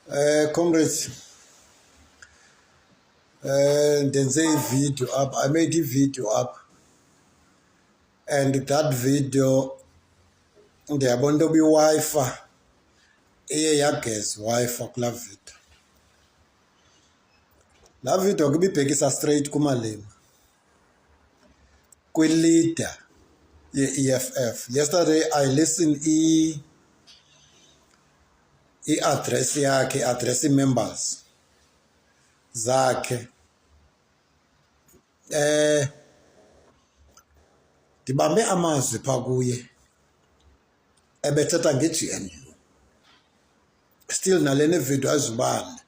Comrades, there's a video up. I made a video up, and that video, they're going to be Wi-Fi. Guess Wi-Fi kula video. La video could be pekisa straight kumalima. Leader, EFF. Yesterday I listened address yakhe, address members zakhe. Dibambe amazwi phakuye ebethetha nge-GNU. Still nalene video azibane.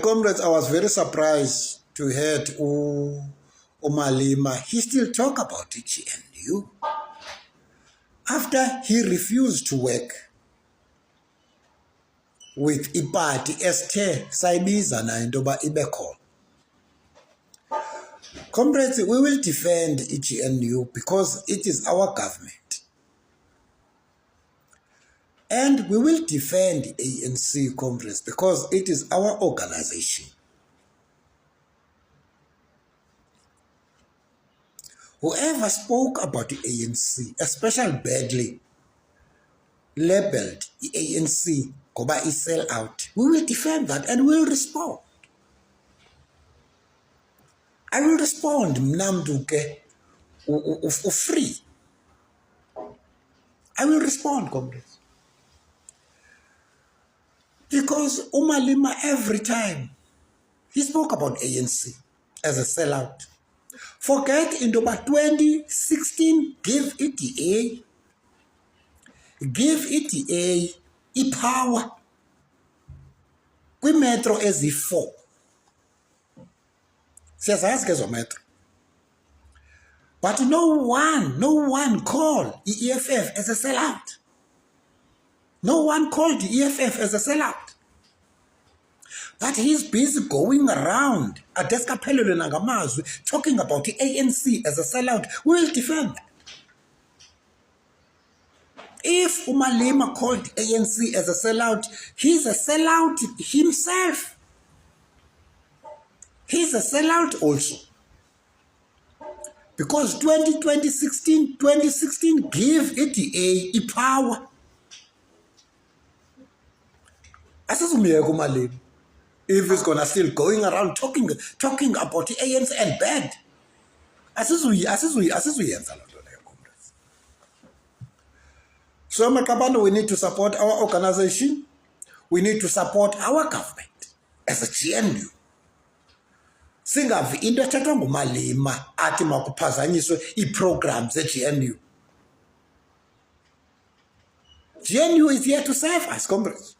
Comrades, I was very surprised to hear Malema. He still talk about the GNU after he refused to work with iparty esthe sayibiza nayo into yoba ibe khona. Comrades, we will defend GNU because it is our government. And we will defend ANC, comrades, because it is our organization. Whoever spoke about the ANC, especially badly, labeled the ANC, Goba is sell out, we will defend that and we will respond. I will respond, Mnamduke, free. I will respond, comrades. Because Malema, every time, he spoke about ANC as a sellout. Forget in 2016, give ETA power. We metro as the 4. Says as metro. But no one called the EFF as a sellout. No one called the EFF as a sellout. But he's busy going around talking about the ANC as a sellout. We will defend that. If Malema called the ANC as a sellout, he's a sellout himself. He's a sellout also. Because 2016, give it a power. If it's gonna still going around talking about the ANC and bad. So Makabano, we need to support our organization. We need to support our government as a GNU. Singavi into ethathwa nguMalema athi makuphazanyiswe ii-programs e-GNU. GNU is here to serve us, comrades.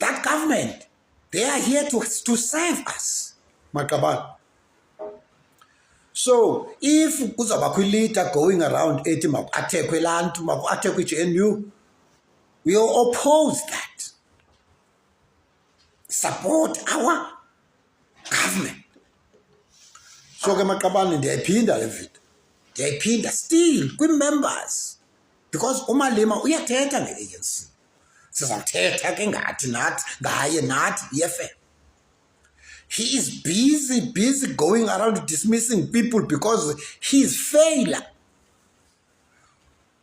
That government, they are here to serve us, Makabane. So, if kuzaba leader going around ethi maku-athekwe lantu, maku-athekwe i-GNU, we will oppose that. Support our government. So, Makabane, ndiyayiphinda le video. Ndiyayiphinda still kwi-members. Because uMalema uyathetha nge-ANC. Sizawuthetha ke ngathi nathi ngaye nathi EFF. He is busy going around dismissing people because he is failure.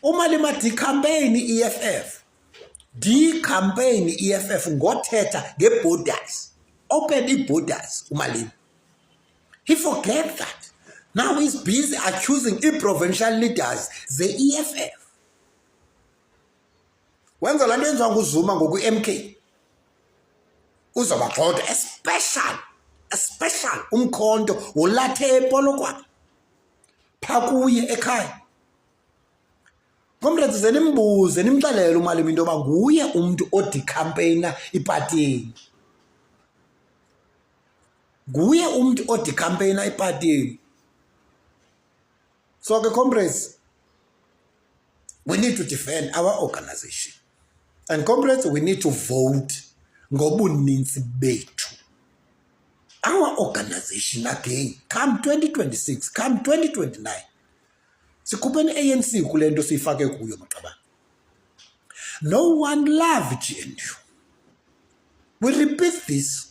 Umalema campaign EFF. Campaign EFF ngothetha nge-borders. Open the borders, Umalema. He forget that. Now he's busy accusing provincial leaders, the EFF. Wenza la nto yenziwa nguzuma ngoku-MK uzobagxotha especial umkhonto wolathe ePolokwane phaa kuye ekhaya. Comrades, ze nimbuze nimxelele uMalema into yoba nguye umntu odikhampeyina ipatini. Nguye umntu odikhampeyina ipatini. So ke comrades, we need to defend our organization. And comrades, we need to vote ngobuninzi bethu. Our organization again, come 2026, come 2029. Sikhuphe ANC kule nto siyifake kuyo Maqabane. No one loved you. We repeat this